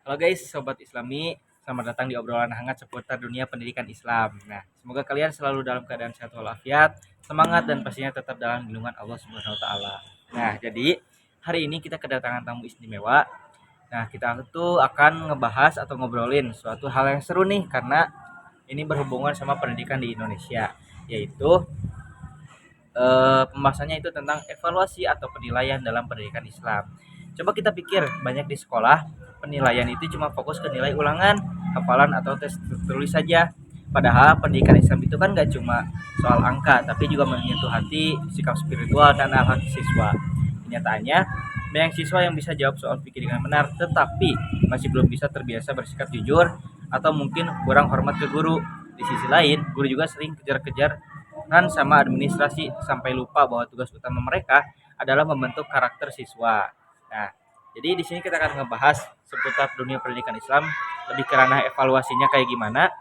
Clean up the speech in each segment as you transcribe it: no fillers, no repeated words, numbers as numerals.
Halo guys, Sobat Islami, selamat datang di obrolan hangat seputar dunia pendidikan Islam. Nah, semoga kalian selalu dalam keadaan sehat walafiat, semangat dan pastinya tetap dalam lindungan Allah Subhanahu wa taala. Nah, jadi hari ini kita kedatangan tamu istimewa. Nah, kita tuh akan ngebahas atau ngobrolin suatu hal yang seru nih karena ini berhubungan sama pendidikan di Indonesia, yaitu pembahasannya itu tentang evaluasi atau penilaian dalam pendidikan Islam. Coba kita pikir, banyak di sekolah penilaian itu cuma fokus ke nilai ulangan, hafalan atau tes tertulis saja. Padahal pendidikan Islam itu kan gak cuma soal angka, tapi juga menyentuh hati, sikap spiritual dan akhlak siswa. Kenyataannya, banyak siswa yang bisa jawab soal pikir dengan benar, tetapi masih belum bisa terbiasa bersikap jujur atau mungkin kurang hormat ke guru. Di sisi lain, guru juga sering kejar-kejar kan sama administrasi sampai lupa bahwa tugas utama mereka adalah membentuk karakter siswa. Nah, jadi di sini kita akan ngebahas seputar dunia pendidikan Islam, lebih ke ranah evaluasinya kayak gimana.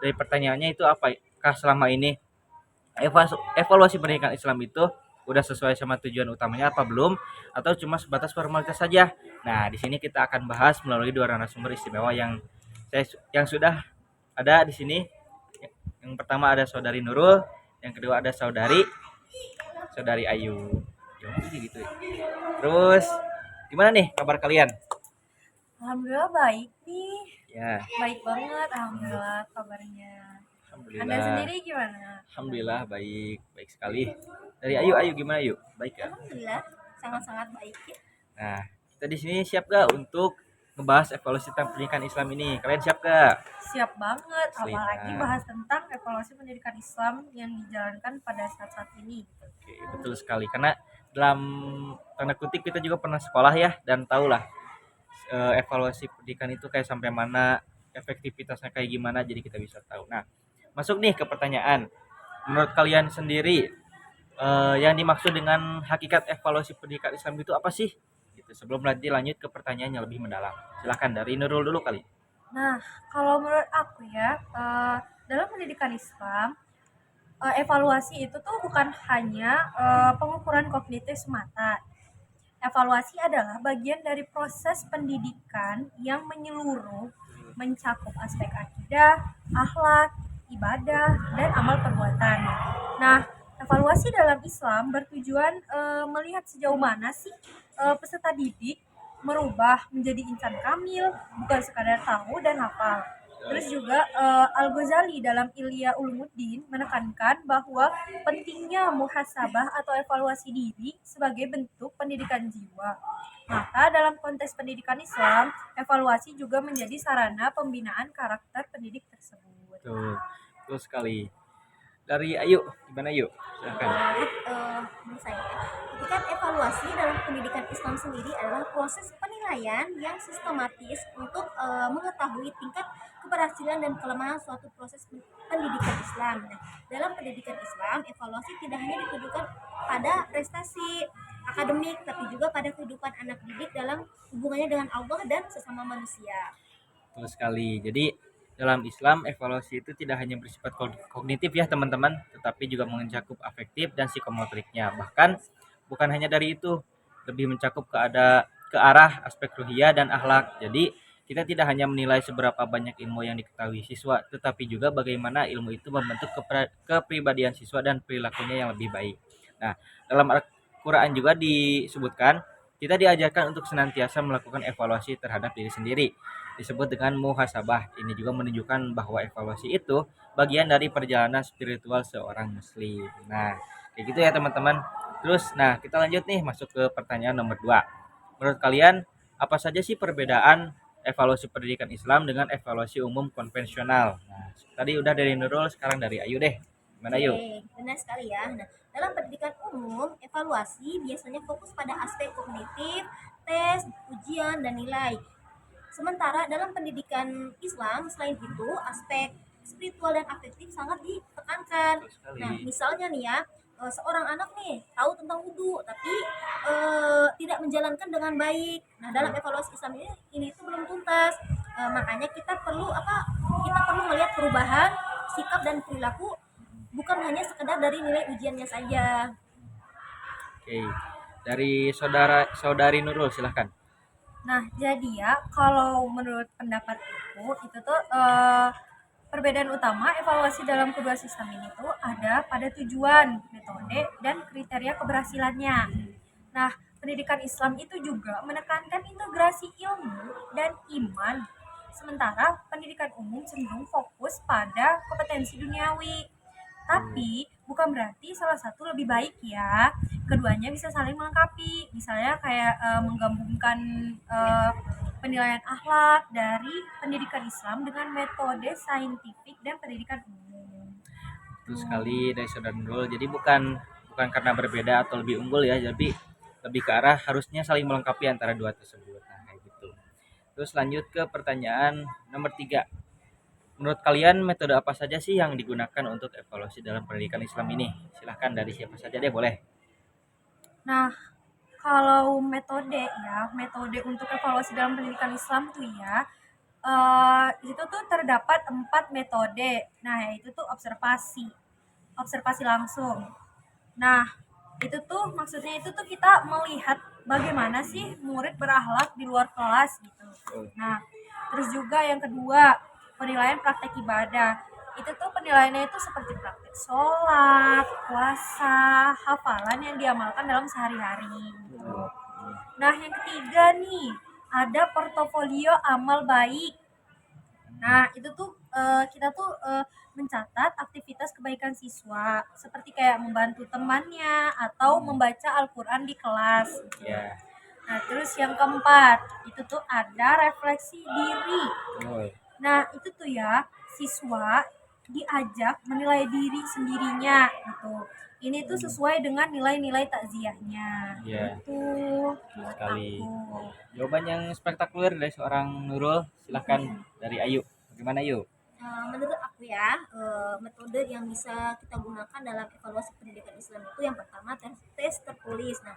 Dari pertanyaannya itu apakah selama ini evaluasi pendidikan Islam itu udah sesuai sama tujuan utamanya apa belum, atau cuma sebatas formalitas saja. Nah, di sini kita akan bahas melalui dua narasumber istimewa yang sudah ada di sini. Yang pertama ada saudari Nurul, yang kedua ada saudari Ayu. Gimana sih gitu ya? Terus gimana nih kabar kalian? Alhamdulillah baik nih. Ya, Baik banget, alhamdulillah kabarnya. Anda alhamdulillah. sendiri gimana? Alhamdulillah baik, baik sekali. Dari Ayu gimana Ayu? Baik ya? Alhamdulillah sangat-sangat baik ya. Nah, kita di sini siap gak untuk ngebahas evaluasi tentang pendidikan Islam ini? Kalian siap gak? Siap banget, Asli. apalagi Nah, bahas tentang evaluasi pendidikan Islam yang dijalankan pada saat-saat ini. oke, betul sekali. Karena dalam tanda kutip kita juga pernah sekolah ya dan tahulah evaluasi pendidikan itu kayak sampai mana, efektivitasnya kayak gimana, jadi kita bisa tahu. Nah, masuk nih ke pertanyaan. Menurut kalian sendiri, yang dimaksud dengan hakikat evaluasi pendidikan Islam itu apa sih? Gitu. Sebelum nanti lanjut ke pertanyaan yang lebih mendalam. Silahkan dari Nurul dulu kali. Nah, kalau menurut aku ya, dalam pendidikan Islam, evaluasi itu tuh bukan hanya pengukuran kognitif semata. Evaluasi adalah bagian dari proses pendidikan yang menyeluruh, mencakup aspek akidah, akhlak, ibadah, dan amal perbuatan. Nah, evaluasi dalam Islam bertujuan melihat sejauh mana sih peserta didik merubah menjadi insan kamil, bukan sekadar tahu dan hafal. Terus juga Al-Ghazali dalam Ilya Ulumuddin menekankan bahwa pentingnya muhasabah atau evaluasi diri sebagai bentuk pendidikan jiwa. Maka dalam konteks pendidikan Islam, evaluasi juga menjadi sarana pembinaan karakter pendidik tersebut. Tuh, betul sekali. Dari Ayu, gimana Ayu? Silahkan. Menurut saya, etikat evaluasi dalam pendidikan Islam sendiri adalah proses penilaian yang sistematis untuk mengetahui tingkat keberhasilan dan kelemahan suatu proses pendidikan Islam. Nah, dalam pendidikan Islam, evaluasi tidak hanya ditujukan pada prestasi akademik, tapi juga pada kehidupan anak didik dalam hubungannya dengan Allah dan sesama manusia. Betul sekali. Jadi dalam Islam evaluasi itu tidak hanya bersifat kognitif ya teman-teman, tetapi juga mencakup afektif dan psikomotoriknya. Bahkan bukan hanya dari itu, lebih mencakup ke arah aspek ruhiyah dan akhlak. Jadi kita tidak hanya menilai seberapa banyak ilmu yang diketahui siswa, tetapi juga bagaimana ilmu itu membentuk kepribadian siswa dan perilakunya yang lebih baik. Nah, dalam Al-Quran juga disebutkan kita diajarkan untuk senantiasa melakukan evaluasi terhadap diri sendiri, disebut dengan muhasabah. Ini juga menunjukkan bahwa evaluasi itu bagian dari perjalanan spiritual seorang muslim. Nah, kayak gitu ya teman-teman. Terus, nah kita lanjut nih masuk ke pertanyaan nomor 2. Menurut kalian, apa saja sih perbedaan evaluasi pendidikan Islam dengan evaluasi umum konvensional? Nah, tadi udah dari Nurul, sekarang dari Ayu deh. Gimana Ayu? Oke, benar sekali ya. Nah, dalam pendidikan umum, evaluasi biasanya fokus pada aspek kognitif, tes, ujian, dan nilai. Sementara dalam pendidikan Islam, selain itu, aspek spiritual dan afektif sangat ditekankan. Betul sekali. Nah, misalnya nih ya, seorang anak nih tahu tentang wudhu, tapi tidak menjalankan dengan baik. Nah, dalam evaluasi Islam ini itu belum tuntas. Makanya kita perlu apa? Kita perlu melihat perubahan sikap dan perilaku, bukan hanya sekedar dari nilai ujiannya saja. Oke. Dari saudari Nurul silahkan. Nah, jadi ya, kalau menurut pendapatku itu tuh perbedaan utama evaluasi dalam kedua sistem ini tuh ada pada tujuan, metode, dan kriteria keberhasilannya. Nah, pendidikan Islam itu juga menekankan integrasi ilmu dan iman, sementara pendidikan umum cenderung fokus pada kompetensi duniawi. Tapi bukan berarti salah satu lebih baik ya. Keduanya bisa saling melengkapi. Misalnya kayak menggabungkan eh, penilaian akhlak dari pendidikan Islam dengan metode saintifik dan pendidikan umum. Terus Tuh. sekali dari saudara Nurul. Jadi bukan karena berbeda atau lebih unggul ya, tapi lebih ke arah harusnya saling melengkapi antara dua tersebut. Nah, kayak gitu. Terus lanjut ke pertanyaan nomor 3. Menurut kalian metode apa saja sih yang digunakan untuk evaluasi dalam pendidikan Islam ini? Silahkan dari siapa saja deh boleh. Nah, kalau metode untuk evaluasi dalam pendidikan Islam tuh ya, itu tuh terdapat 4 metode. Nah, yaitu tuh observasi langsung. Nah, itu tuh maksudnya itu tuh kita melihat bagaimana sih murid berakhlak di luar kelas gitu. Nah, terus juga yang kedua, penilaian praktek ibadah. Itu tuh penilaiannya itu seperti praktek sholat, puasa, hafalan yang diamalkan dalam sehari-hari gitu. Nah, yang ketiga nih, ada portofolio amal baik. Nah, itu tuh kita tuh mencatat aktivitas kebaikan siswa seperti kayak membantu temannya atau membaca Al-Qur'an di kelas gitu. Ya. Nah, terus yang keempat, itu tuh ada refleksi diri. Betul. Nah, itu tuh ya, siswa diajak menilai diri sendirinya gitu. Ini tuh sesuai dengan nilai-nilai takziahnya. Iya. Itu Betul buat sekali. aku. Jawaban yang spektakuler dari seorang Nurul. Silahkan dari Ayu. Bagaimana Ayu? Menurut aku ya, metode yang bisa kita gunakan dalam evaluasi pendidikan Islam itu yang pertama tes tertulis. Nah,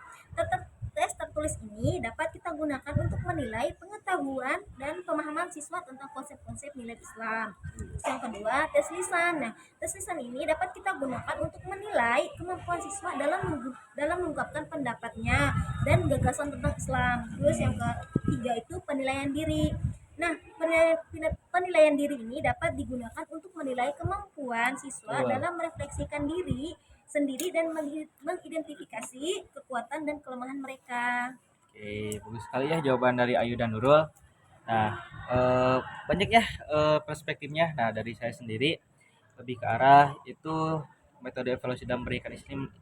tes tertulis ini dapat kita gunakan untuk menilai pengetahuan dan pemahaman siswa tentang konsep-konsep nilai Islam. Terus yang kedua, tes lisan. Nah, tes lisan ini dapat kita gunakan untuk menilai kemampuan siswa dalam mengungkapkan pendapatnya dan gagasan tentang Islam. Terus yang ketiga itu penilaian diri. Nah, penilaian diri ini dapat digunakan untuk menilai kemampuan siswa Betul. dalam merefleksikan diri sendiri dan mengidentifikasi kekuatan dan kelemahan mereka. Oke, bagus sekali ya jawaban dari Ayu dan Nurul. Nah, banyak ya perspektifnya. Nah, dari saya sendiri lebih ke arah itu metode evaluasi dalam pendidikan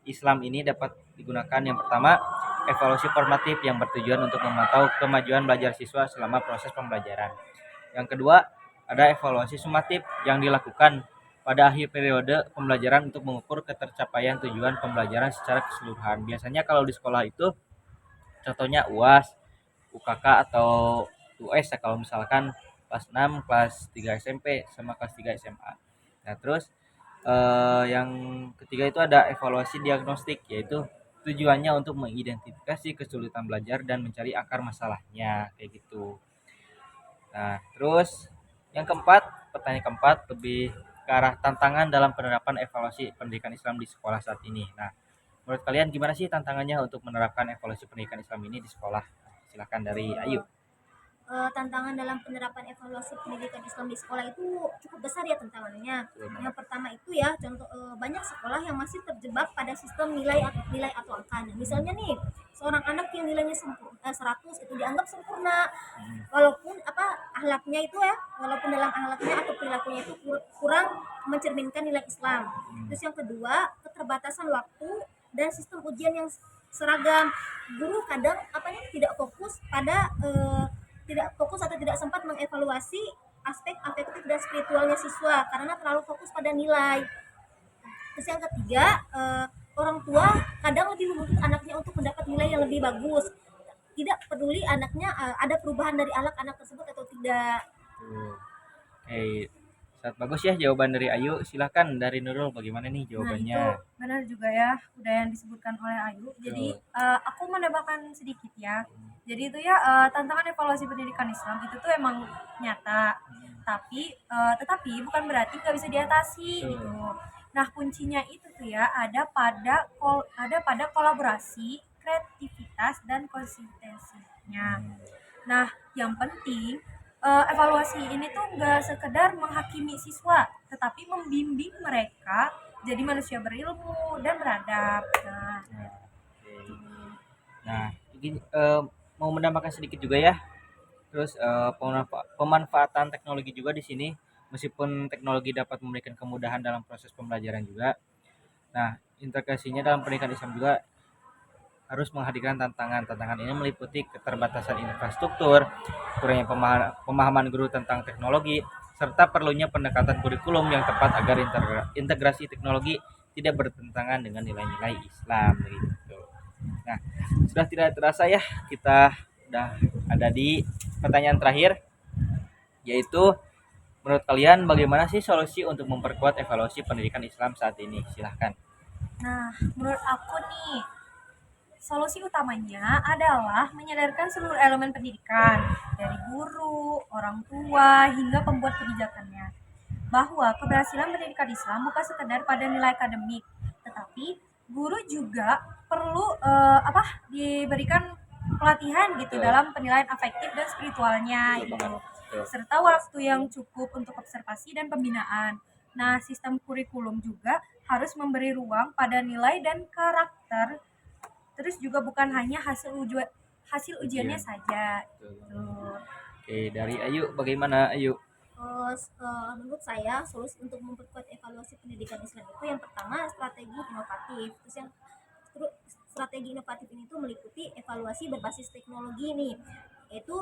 Islam ini dapat digunakan yang pertama evaluasi formatif yang bertujuan untuk memantau kemajuan belajar siswa selama proses pembelajaran. Yang kedua, ada evaluasi sumatif yang dilakukan pada akhir periode pembelajaran untuk mengukur ketercapaian tujuan pembelajaran secara keseluruhan. Biasanya kalau di sekolah itu contohnya UAS, UKK atau US ya kalau misalkan kelas 6, kelas 3 SMP sama kelas 3 SMA. Nah, terus yang ketiga itu ada evaluasi diagnostik, yaitu tujuannya untuk mengidentifikasi kesulitan belajar dan mencari akar masalahnya kayak gitu. Nah, terus yang keempat, pertanyaan keempat lebih ke arah tantangan dalam penerapan evaluasi pendidikan Islam di sekolah saat ini. Nah, menurut kalian gimana sih tantangannya untuk menerapkan evaluasi pendidikan Islam ini di sekolah? Silakan dari Ayu. Tantangan dalam penerapan evaluasi pendidikan Islam di sekolah itu cukup besar ya tantangannya. Yang pertama itu ya contoh, banyak sekolah yang masih terjebak pada sistem nilai atau angka. Nah, misalnya nih seorang anak yang nilainya 100 itu dianggap sempurna, walaupun akhlaknya itu ya, walaupun dalam akhlaknya atau perilakunya itu kurang mencerminkan nilai Islam. Terus yang kedua, keterbatasan waktu dan sistem ujian yang seragam. Guru kadang tidak fokus atau tidak sempat mengevaluasi aspek afektif dan spiritualnya siswa karena terlalu fokus pada nilai. Terus yang ketiga, orang tua kadang lebih menuntut anaknya untuk mendapat nilai yang lebih bagus, tidak peduli anaknya ada perubahan dari anak tersebut atau tidak. Oke, sangat bagus ya jawaban dari Ayu. Silahkan dari Nurul bagaimana nih Nah, jawabannya? itu benar juga ya, udah yang disebutkan oleh Ayu. Jadi, aku menambahkan sedikit ya. Jadi itu ya, tantangan evaluasi pendidikan Islam itu tuh emang nyata. Tetapi bukan berarti nggak bisa diatasi gitu. Nah, kuncinya itu tuh ya ada pada kolaborasi, kreativitas dan konsistensinya. Nah, yang penting evaluasi ini tuh nggak sekedar menghakimi siswa, tetapi membimbing mereka jadi manusia berilmu dan beradab. Nah, Nah, oke. Nah, ini mau menambahkan sedikit juga ya. Terus pemanfaatan teknologi juga di sini, meskipun teknologi dapat memberikan kemudahan dalam proses pembelajaran juga. Nah, integrasinya dalam pendidikan Islam juga harus menghadirkan tantangan. Tantangan ini meliputi keterbatasan infrastruktur, kurangnya pemahaman guru tentang teknologi, serta perlunya pendekatan kurikulum yang tepat agar integrasi teknologi tidak bertentangan dengan nilai-nilai Islam begitu. Nah, sudah tidak terasa ya kita udah ada di pertanyaan terakhir, yaitu menurut kalian bagaimana sih solusi untuk memperkuat evaluasi pendidikan Islam saat ini? Silahkan. nah, menurut aku nih, solusi utamanya adalah menyadarkan seluruh elemen pendidikan, dari guru, orang tua, hingga pembuat kebijakannya, bahwa keberhasilan pendidikan Islam bukan sekedar pada nilai akademik, tetapi guru juga perlu diberikan pelatihan gitu Betul. dalam penilaian afektif dan spiritualnya Betul gitu, banget. Betul. serta waktu yang cukup untuk observasi dan pembinaan. Nah, sistem kurikulum juga harus memberi ruang pada nilai dan karakter, terus juga bukan hanya hasil ujiannya Ujian. saja. Betul. Tuh. Oke, dari Ayu bagaimana Ayu? Menurut saya solusi untuk memperkuat evaluasi pendidikan Islam itu yang pertama strategi inovatif. Terus yang strategi inovatif ini tuh meliputi evaluasi berbasis teknologi nih, yaitu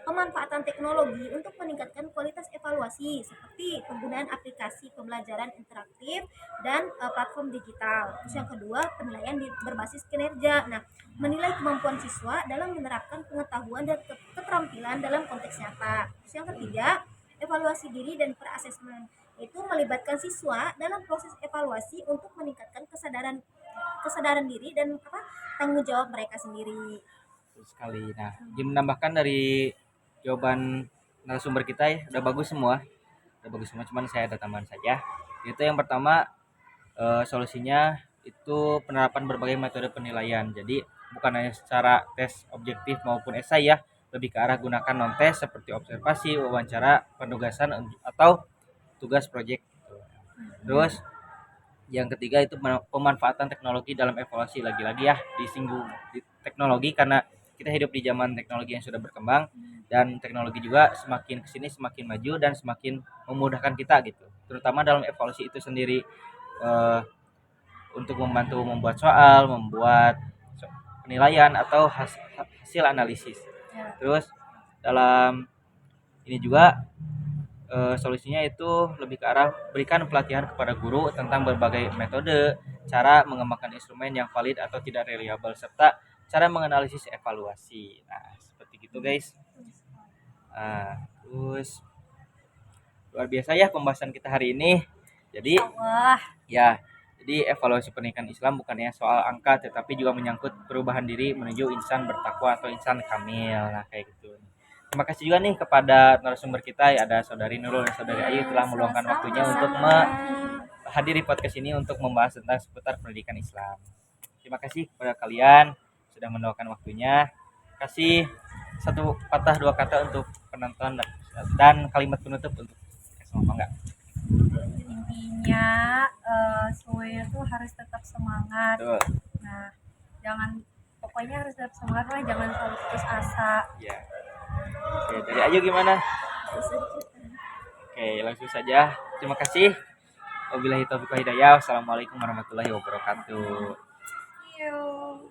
pemanfaatan teknologi untuk meningkatkan kualitas evaluasi seperti penggunaan aplikasi pembelajaran interaktif dan platform digital. Terus yang kedua penilaian berbasis kinerja. Nah, menilai kemampuan siswa dalam menerapkan pengetahuan dan keterampilan dalam konteks nyata. Terus yang ketiga evaluasi diri dan per-assessment, itu melibatkan siswa dalam proses evaluasi untuk meningkatkan kesadaran kesadaran diri dan tanggung jawab mereka sendiri. Betul sekali. Nah, Jim menambahkan dari jawaban narasumber kita ya, udah bagus semua. Udah bagus semua, cuman saya ada tambahan saja. Itu yang pertama, solusinya itu penerapan berbagai metode penilaian. Jadi bukan hanya secara tes objektif maupun esai ya, lebih ke arah gunakan non tes seperti observasi, wawancara, penugasan atau tugas proyek. Terus yang ketiga itu pemanfaatan teknologi dalam evaluasi, lagi-lagi ya disinggung di teknologi karena kita hidup di zaman teknologi yang sudah berkembang, dan teknologi juga semakin kesini semakin maju dan semakin memudahkan kita gitu, terutama dalam evaluasi itu sendiri, eh, untuk membantu membuat soal, membuat penilaian atau hasil analisis. Ya. Terus dalam ini juga solusinya itu lebih ke arah berikan pelatihan kepada guru tentang berbagai metode, cara mengembangkan instrumen yang valid atau tidak reliable, serta cara menganalisis evaluasi. Nah, seperti gitu guys. Terus luar biasa ya pembahasan kita hari ini. Jadi Allah. ya, jadi evaluasi pendidikan Islam bukannya soal angka, tetapi juga menyangkut perubahan diri menuju insan bertakwa atau insan kamil. Nah, kayak gitu. Terima kasih juga nih kepada narasumber kita, ya, ada Saudari Nurul dan Saudari Ayu telah meluangkan waktunya untuk menghadiri podcast ini untuk membahas tentang seputar pendidikan Islam. Terima kasih kepada kalian sudah meluangkan waktunya. Kasih satu patah dua kata untuk penonton dan kalimat penutup untuk semua enggak? Intinya semuanya tuh harus tetap semangat. Betul. Nah, pokoknya harus tetap semangat lah, jangan selalu putus asa. Ya. Oke, dari Ayu gimana? Oke, langsung saja. Terima kasih. Wabillahi taufiq wal hidayah. Wassalamualaikum warahmatullahi wabarakatuh. Yuk.